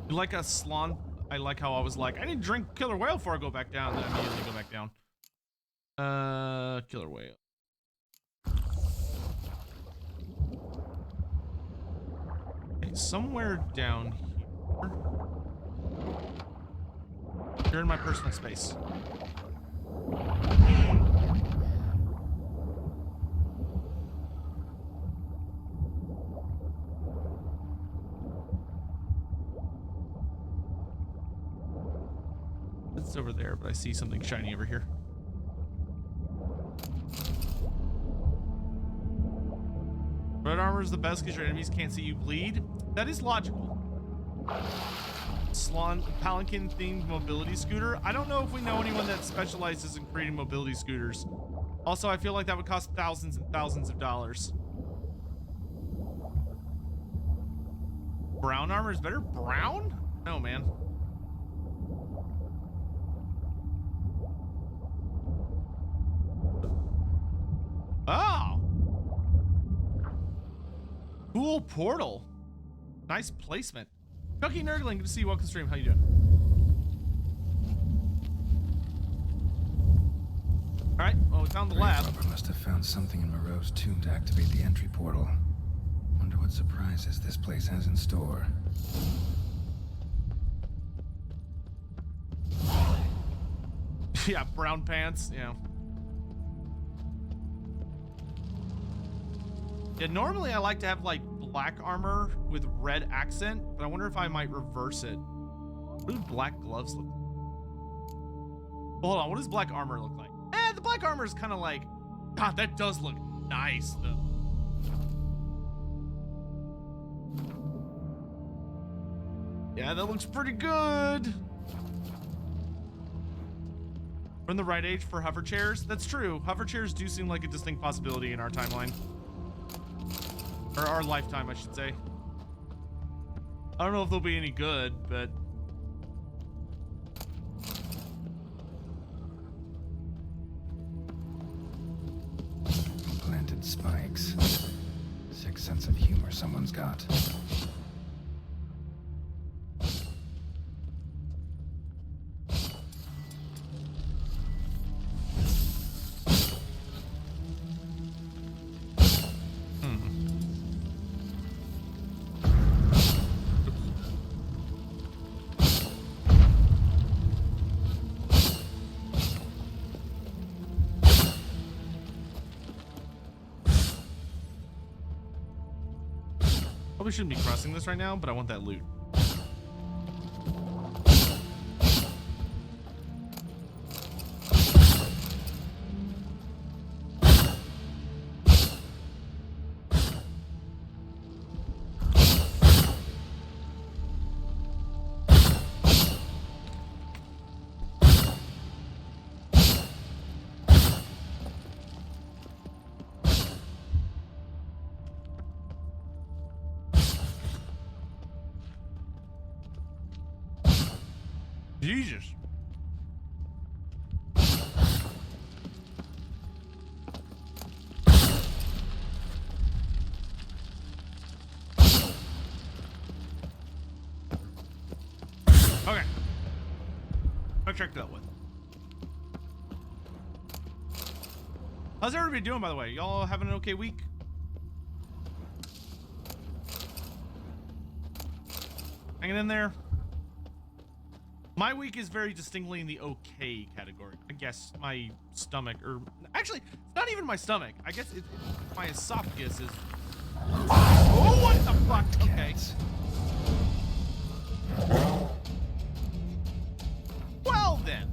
You like a salon? I like how I was like, I need to drink killer whale before I go back down. Then I immediately go back down. Killer whale. Okay, somewhere down here. You're in my personal space. It's over there, but I see something shiny over here. Red armor is the best because your enemies can't see you bleed. That is logical. Salon Palanquin themed mobility scooter. I don't know if we know anyone that specializes in creating mobility scooters. Also, I feel like that would cost thousands and thousands of dollars. Brown armor is better? Brown? No, man. Oh! Cool portal. Nice placement. Chucky Nerdling, good to see you. Welcome to stream. How you doing? All right. Well, we found the lab. Robert must have found something in Moreau's tomb to activate the entry portal. Wonder what surprises this place has in store. Yeah, brown pants. Yeah. Yeah, normally I like to have like black armor with red accent, but I wonder if I might reverse it. What do black gloves look like? Well, hold on, what does black armor look like? The black armor is kind of like, God, that does look nice though. Yeah, that looks pretty good. We're in the right age for hover chairs. That's true. Hover chairs do seem like a distinct possibility in our timeline. Or our lifetime, I should say. I don't know if they'll be any good, but... Planted spikes. Sick sense of humor someone's got. Probably shouldn't be crossing this right now, but I want that loot. Jesus. Okay. I'll check that one. How's everybody doing, by the way? Y'all having an okay week? Hanging in there? My week is very distinctly in the okay category. I guess my stomach, or actually, it's not even my stomach. I guess my esophagus is. Oh, what the fuck? Okay. Well then.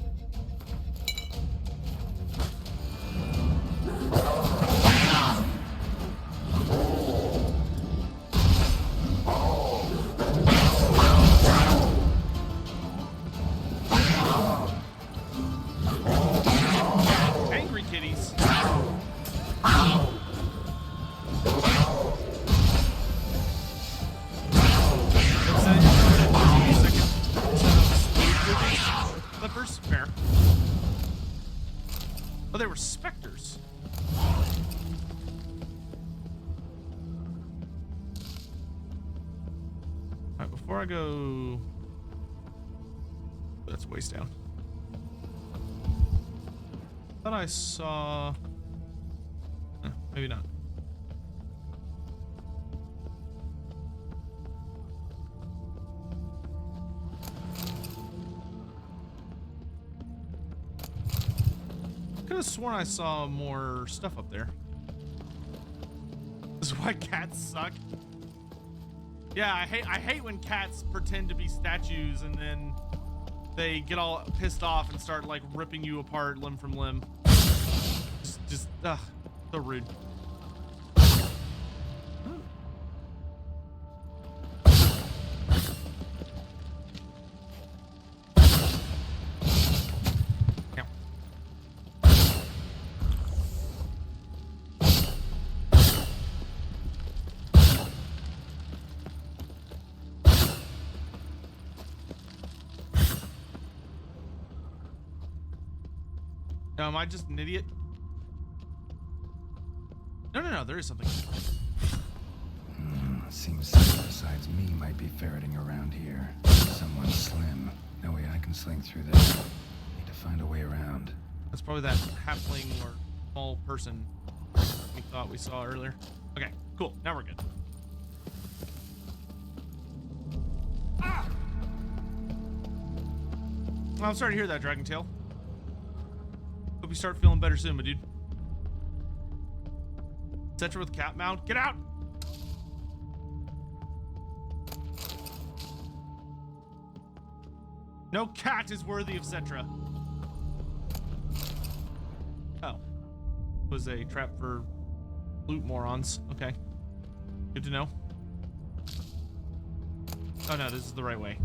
Oh, they were specters. Alright, before I go It's waist down. Thought I saw... maybe not. Could have sworn I saw more stuff up there. This is why cats suck. Yeah, I hate when cats pretend to be statues and then they get all pissed off and start like ripping you apart limb from limb. Just so rude. No, am I just an idiot? No, there is something. Seems someone besides me might be ferreting around here. Someone slim. No way I can sling through this. Need to find a way around. That's probably that halfling or small person we thought we saw earlier. Okay, cool. Now we're good. Ah! Oh, I'm sorry to hear that, Dragon Tail. Hope you start feeling better soon, my dude. Cetra with cat mount. Get out! No cat is worthy of Cetra. Oh. Was a trap for loot morons. Okay. Good to know. Oh no, this is the right way.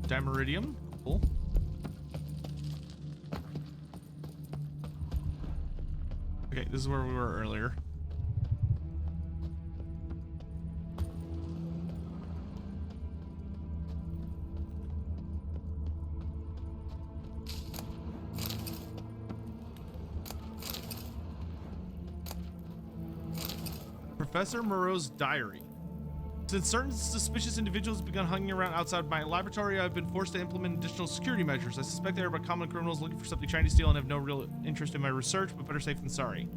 Dimeridium, cool. Okay, this is where we were earlier. Professor Moreau's diary. Since certain suspicious individuals have begun hanging around outside my laboratory, I've been forced to implement additional security measures. I suspect they are but common criminals looking for something trying to steal and have no real interest in my research, but better safe than sorry.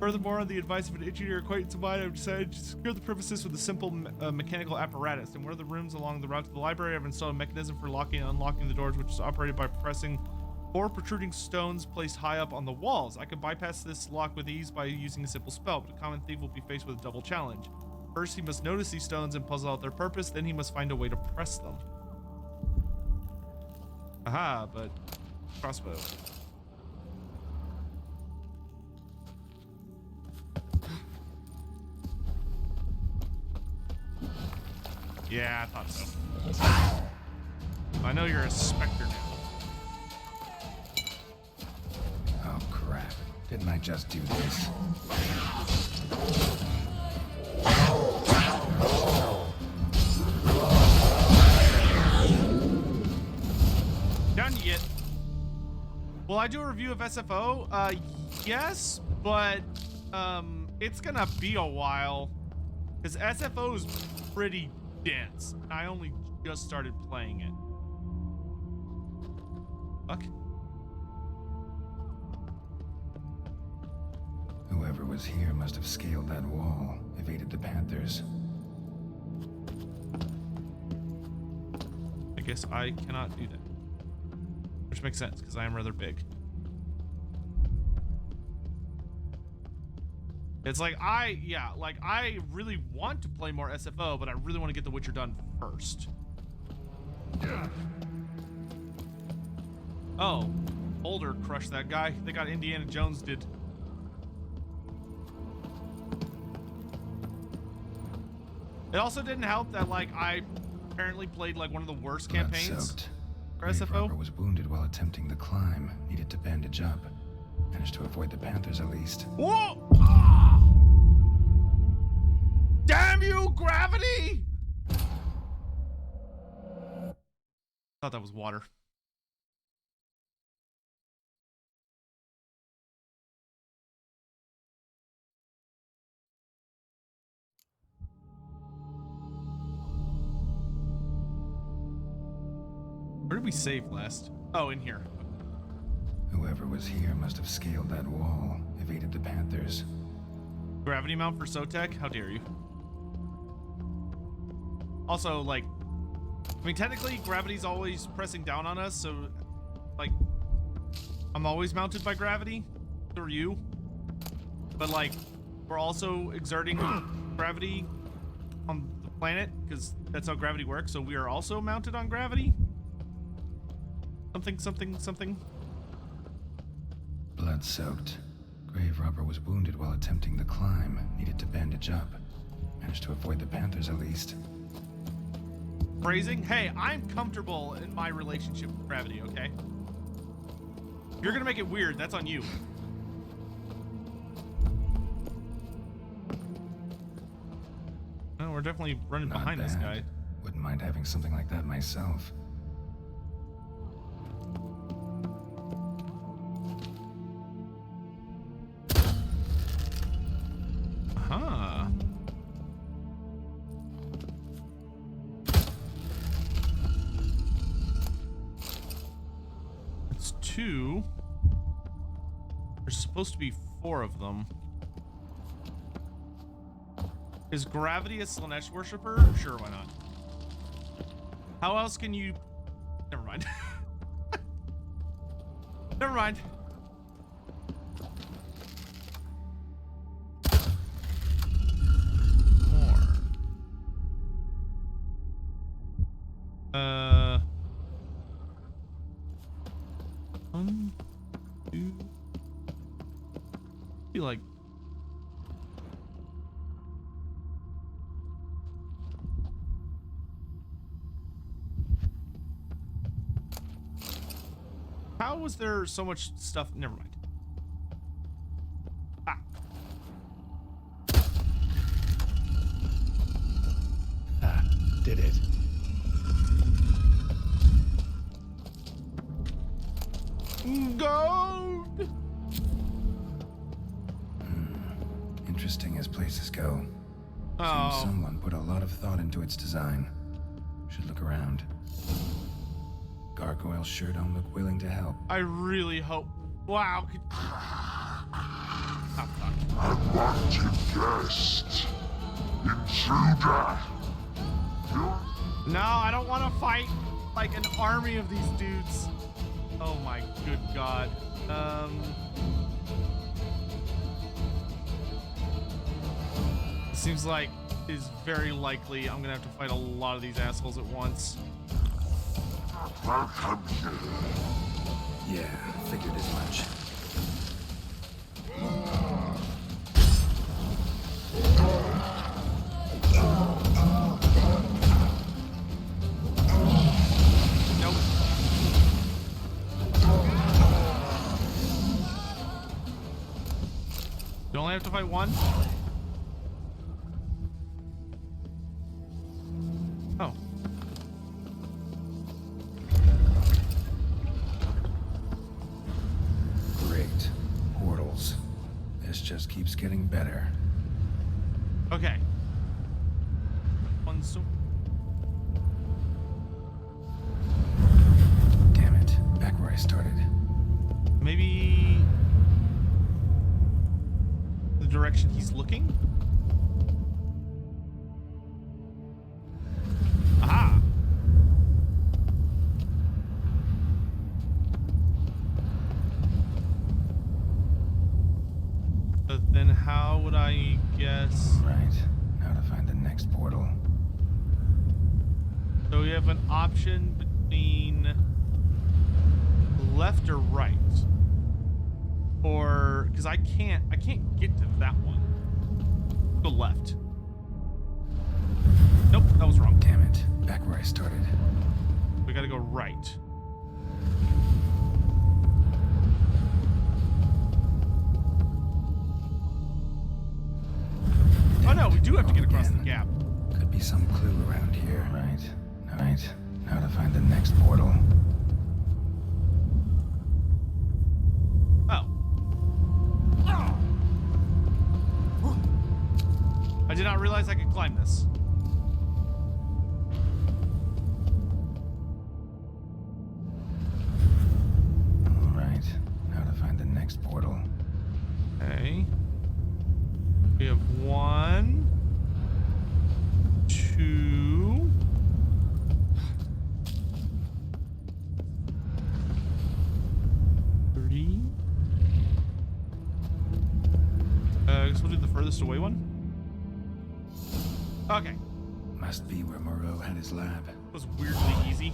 Furthermore, on the advice of an engineer acquaintance of mine, I've decided to secure the premises with a simple mechanical apparatus. In one of the rooms along the route to the library, I've installed a mechanism for locking and unlocking the doors, which is operated by pressing 4 protruding stones placed high up on the walls. I can bypass this lock with ease by using a simple spell, but a common thief will be faced with a double challenge. First, he must notice these stones and puzzle out their purpose, then he must find a way to press them. Aha, but crossbow. Yeah, I thought so. I know you're a specter now. Oh crap. Didn't I just do this? Done yet? Will I do a review of SFO? Yes, but it's gonna be a while because SFO is pretty dense. I only just started playing it. Fuck. Whoever was here must have scaled that wall, evaded the Panthers. I guess I cannot do that. Which makes sense, because I am rather big. It's like, I really want to play more SFO, but I really want to get The Witcher done first. Oh, Boulder crushed that guy. They got Indiana Jones did. It also didn't help that, like, I apparently played, like, one of the worst campaigns for SFO. Robert was wounded while attempting the climb. Needed to bandage up. Managed to avoid the Panthers, at least. Whoa! Ah! Damn you, gravity! Thought that was water. Where did we save last? Oh, in here. Whoever was here must have scaled that wall, evaded the Panthers. Gravity mount for Sotek? How dare you? Also, like, I mean, technically, gravity's always pressing down on us, so, like, I'm always mounted by gravity. So are you. But, like, we're also exerting gravity on the planet, because that's how gravity works, so we are also mounted on gravity. Something, something, something. Blood-soaked. Grave robber was wounded while attempting the climb. Needed to bandage up. Managed to avoid the Panthers at least. Phrasing? Hey, I'm comfortable in my relationship with gravity, okay? If you're gonna make it weird, that's on you. No, we're definitely running Not behind bad. this guy. Wouldn't mind having something like that myself. Huh. It's 2. There's supposed to be 4 of them. Is gravity a Slanesh worshiper? Sure, why not? How else can you... Never mind. Never mind. One, 2. Feel like how was there so much stuff? Never mind. Ah. Ah, did it. Gold! Interesting as places go. Oh. Seems someone put a lot of thought into its design. Should look around. Gargoyles sure don't look willing to help. I really hope. Wow. Oh, fuck. Unwanted guest. Intruder. No, I don't want to fight like an army of these dudes. Oh my good god. Seems like is very likely I'm gonna have to fight a lot of these assholes at once. Welcome here. Yeah, figured as much. Nope. You only have to fight one? Oh. Great. Portals. This just keeps getting better. Okay. One so Damn it. Back where I started. maybe the direction he's looking? Aha! But then how would I guess? Right. Now to find the next portal. So we have an option between left or right. Or because I can't get to that one. Go left. Nope, that was wrong. Damn it. Back where I started. We gotta go right. Oh no, we do have to get across the gap. portal. Oh. I did not realize I could climb this. All right, now to find the next portal. Okay. We have 1, 2. I guess we'll do the furthest away one. Okay. Must be where Moreau had his lab. That was weirdly easy.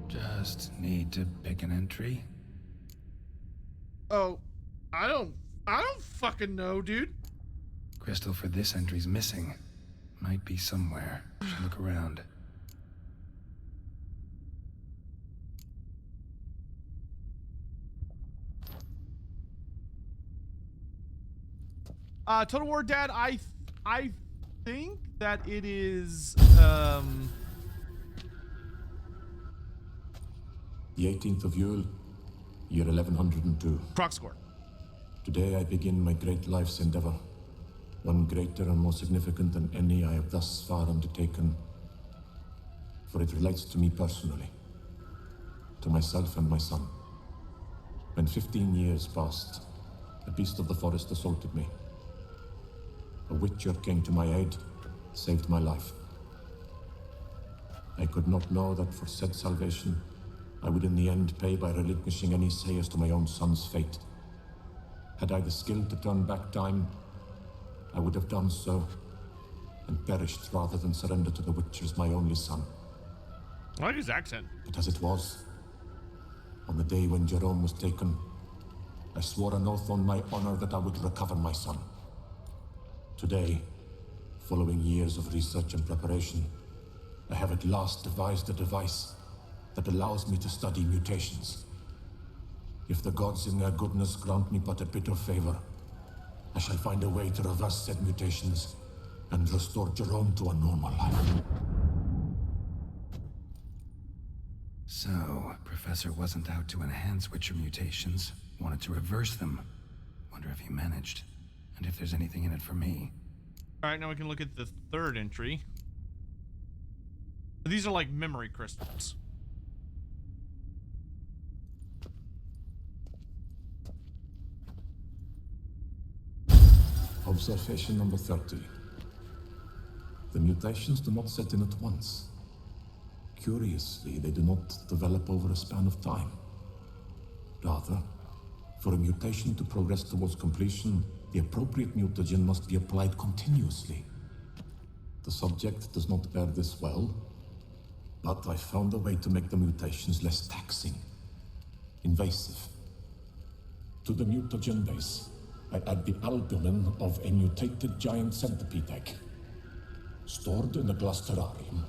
Just need to pick an entry. Oh, I don't fucking know, dude. Crystal for this entry's missing. Might be somewhere. Should look around. Total War Dad, I think that it is The 18th of Yule, year 1102. proc score. Today I begin my great life's endeavor. One greater and more significant than any I have thus far undertaken. For it relates to me personally. To myself and my son. When 15 years passed, a beast of the forest assaulted me. A witcher came to my aid, saved my life. I could not know that for said salvation, I would in the end pay by relinquishing any say as to my own son's fate. Had I the skill to turn back time, I would have done so, and perished rather than surrender to the Witchers my only son. I like his accent. But as it was, on the day when Jerome was taken, I swore an oath on my honor that I would recover my son. Today, following years of research and preparation, I have at last devised a device that allows me to study mutations. If the gods in their goodness grant me but a bit of favor, I shall find a way to reverse said mutations and restore Jerome to a normal life. So, Professor wasn't out to enhance Witcher mutations, wanted to reverse them. Wonder if he managed, and if there's anything in it for me. Alright, now we can look at the third entry. These are like memory crystals. Observation number 30. The mutations do not set in at once. Curiously, they do not develop over a span of time. Rather, for a mutation to progress towards completion, the appropriate mutagen must be applied continuously. The subject does not bear this well, but I found a way to make the mutations less taxing, invasive. To the mutagen base, I add the albumin of a mutated giant centipede egg. Stored in a glass terrarium,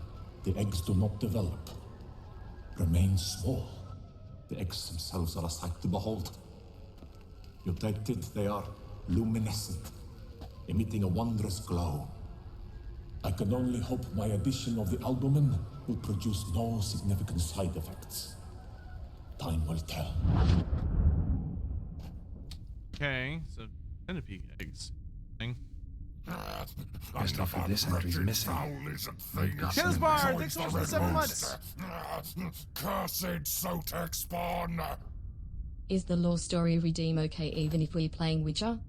the eggs do not develop, remain small. The eggs themselves are a sight to behold. Mutated, they are luminescent, emitting a wondrous glow. I can only hope my addition of the albumin will produce no significant side effects. Time will tell. Okay, so centipede eggs. Thing. Crystal for this entry's missing. Killsbar, thanks so much for the 7 months. Cursed Sotek spawn! Is the lore story redeem okay even if we're playing Witcher?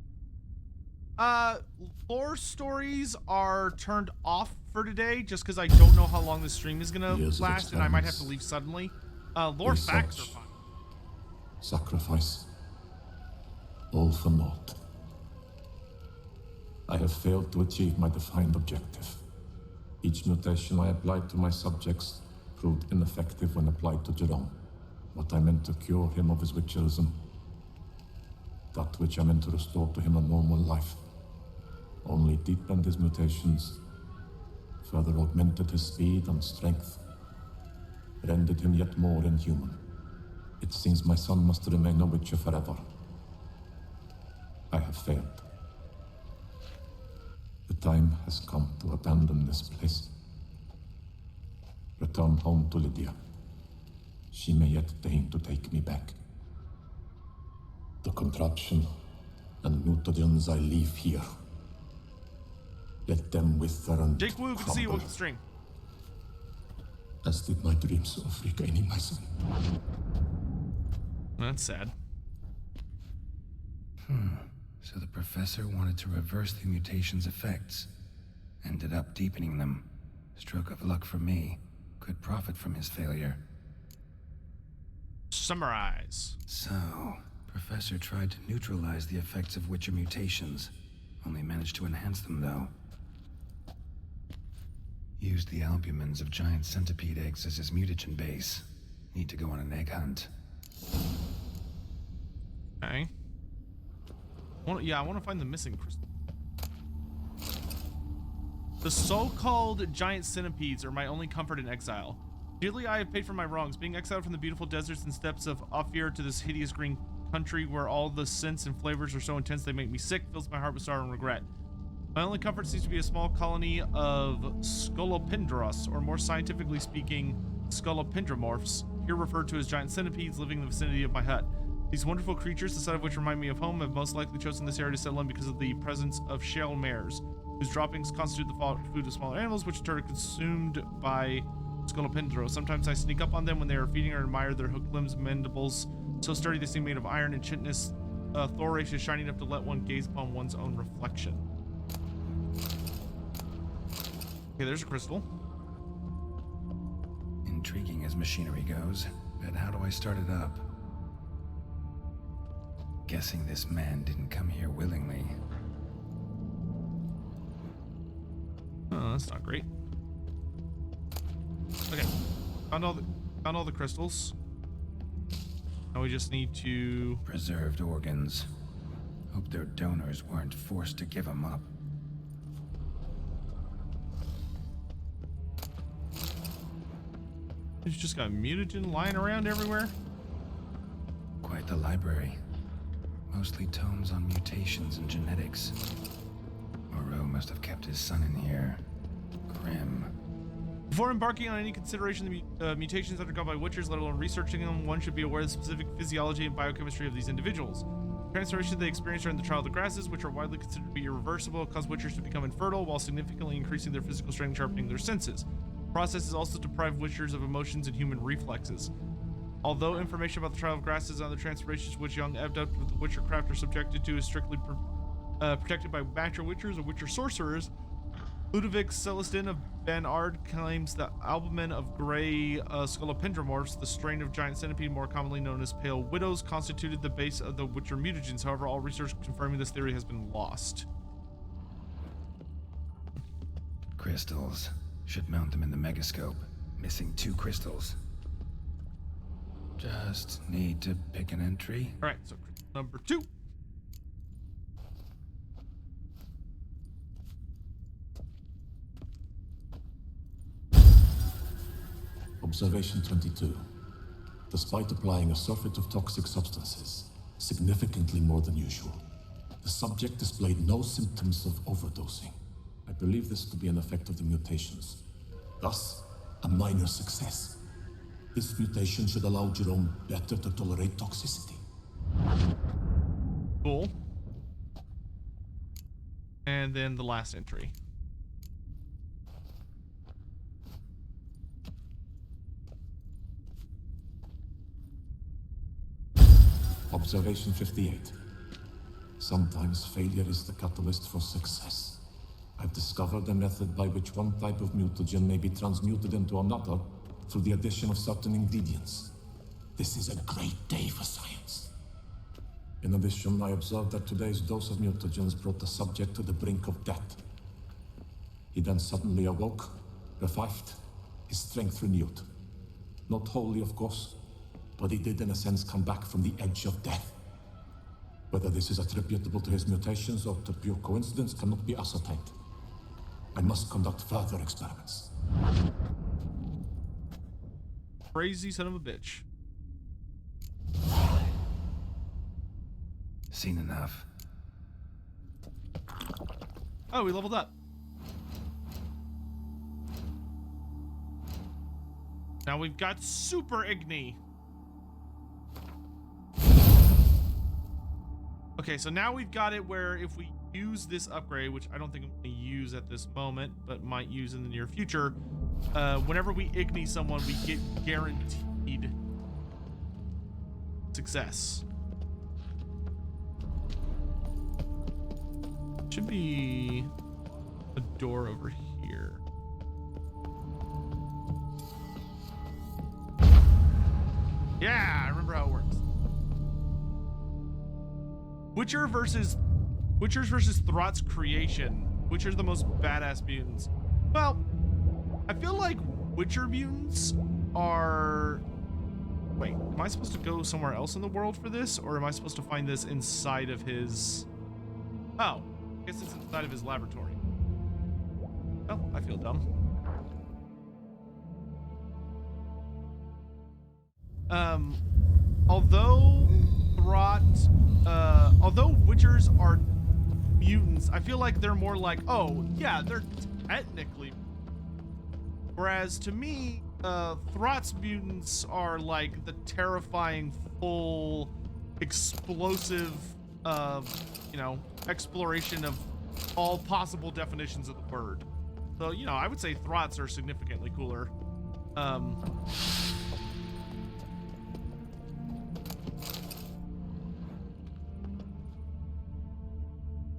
Lore stories are turned off for today just because I don't know how long the stream is gonna Years of last and I might have to experiments. leave suddenly. Lore facts are Research. fine. Sacrifice. All for naught. I have failed to achieve my defined objective. Each mutation I applied to my subjects proved ineffective when applied to Jerome. What I meant to cure him of his witcherism. That which I meant to restore to him a normal life. Only deepened his mutations, further augmented his speed and strength. rendered him yet more inhuman. It seems my son must remain a Witcher forever. I have failed. The time has come to abandon this place. Return home to Lydia. She may yet deign to take me back. The contraption and mutagens I leave here. Let them wither and Jake Wu, good to see you. crumble, Welcome to the stream. as did my dreams of regaining my son. That's sad. So the professor wanted to reverse the mutation's effects. Ended up deepening them. Stroke of luck for me. Could profit from his failure. Summarize. So, Professor tried to neutralize the effects of Witcher mutations. Only managed to enhance them, though. Used the albumins of giant centipede eggs as his mutagen base. Need to go on an egg hunt. Okay. I want to find the missing crystal. The so-called giant centipedes are my only comfort in exile. Dearly I have paid for my wrongs, being exiled from the beautiful deserts and steppes of Ophir to this hideous green country where all the scents and flavors are so intense they make me sick, fills my heart with sorrow and regret. My only comfort seems to be a small colony of scolopendros, or more scientifically speaking, scolopendromorphs, here referred to as giant centipedes, living in the vicinity of my hut. These wonderful creatures, the sight of which remind me of home, have most likely chosen this area to settle in because of the presence of shale mares, whose droppings constitute the food of smaller animals, which are consumed by scolopendros. Sometimes I sneak up on them when they are feeding or admire their hooked limbs, mandibles, so sturdy they seem made of iron, and chitinous thoracious shiny enough to let one gaze upon one's own reflection. Okay, there's a crystal. Intriguing as machinery goes, but how do I start it up? Guessing this man didn't come here willingly. Oh, that's not great. Okay, found all the crystals. Now we just need to... Preserved organs. Hope their donors weren't forced to give them up. You just got mutagen lying around everywhere. Quite the library. Mostly tomes on mutations and genetics. Moreau must have kept his son in here. Grim. Before embarking on any consideration of the mutations undergone by Witchers, let alone researching them, one should be aware of the specific physiology and biochemistry of these individuals. Transformation they experience during the trial of the grasses, which are widely considered to be irreversible, cause Witchers to become infertile while significantly increasing their physical strength and sharpening their senses. The process is also to deprive Witchers of emotions and human reflexes. Although information about the trial of grasses and other transformations which young adept with the Witchercraft are subjected to is strictly protected by natural Witchers or Witcher sorcerers, Ludovic Celestin of Ben Ard claims that albumin of gray scolopendromorphs, the strain of giant centipede more commonly known as pale widows, constituted the base of the Witcher mutagens. However, all research confirming this theory has been lost. Crystals. Should mount them in the megascope. Missing 2 crystals. Just need to pick an entry. All right, so crystal number 2. Observation 22. Despite applying a surfeit of toxic substances, significantly more than usual, the subject displayed no symptoms of overdosing. I believe this to be an effect of the mutations. Thus, a minor success. This mutation should allow Jerome better to tolerate toxicity. Cool. And then the last entry. Observation 58. Sometimes failure is the catalyst for success. I've discovered a method by which one type of mutagen may be transmuted into another through the addition of certain ingredients. This is a great day for science. In addition, I observed that today's dose of mutagens brought the subject to the brink of death. He then suddenly awoke, revived, his strength renewed. Not wholly, of course, but he did in a sense come back from the edge of death. Whether this is attributable to his mutations or to pure coincidence cannot be ascertained. I must conduct further experiments. Crazy son of a bitch. Seen enough. Oh, we leveled up. Now we've got Super Igni. Okay, so now we've got it where if we use this upgrade, which I don't think I'm going to use at this moment, but might use in the near future, whenever we Igni someone, we get guaranteed success. Should be a door over here. Yeah, I remember how it works. Witchers versus Throt's creation. Which are the most badass mutants? Well, I feel like Witcher mutants are... Wait, am I supposed to go somewhere else in the world for this? Or am I supposed to find this inside of his... Oh, I guess it's inside of his laboratory. Oh, I feel dumb. Although Witchers are mutants, I feel like they're more like, oh, yeah, they're technically. Whereas to me, Throt's mutants are like the terrifying, full, explosive, exploration of all possible definitions of the word. So, I would say Throts are significantly cooler.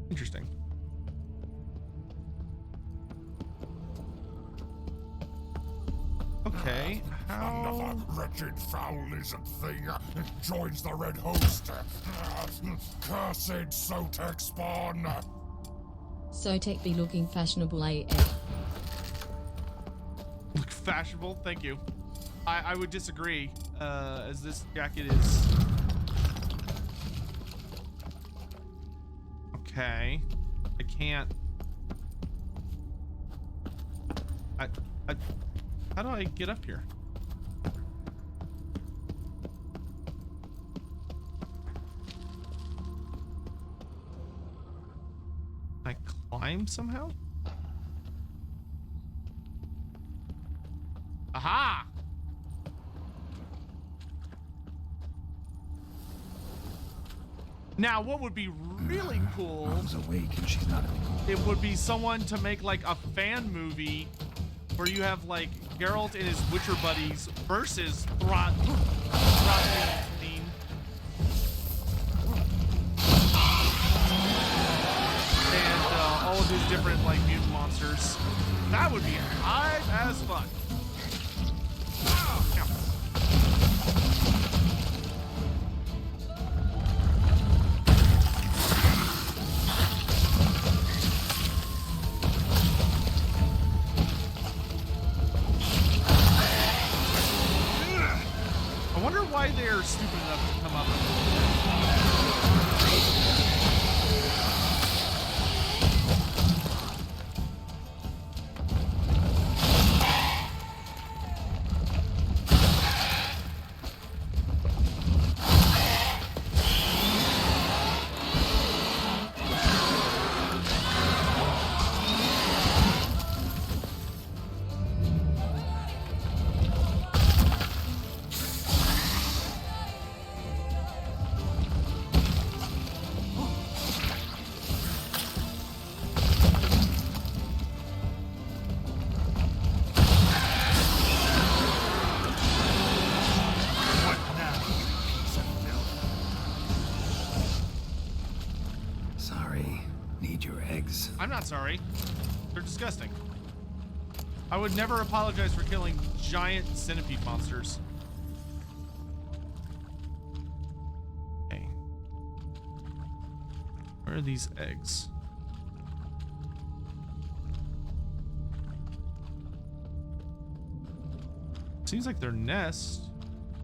Interesting. Okay, how... Another wretched, foul lizard thing joins the red host. Cursed Sotek spawn. Sotek be looking fashionable AF. Look fashionable? Thank you. I would disagree, as this jacket is... Okay. I can't... How do I get up here? Can I climb somehow? Aha! Now, what would be really cool... Mom's awake and she's not at It would be someone to make like a fan movie where you have like Geralt and his Witcher buddies versus Throt team. And all of his different like mutant monsters. That would be high as fun. Why they're stupid enough to come up I'm not sorry. They're disgusting. I would never apologize for killing giant centipede monsters. Okay. Where are these eggs? Seems like their nest.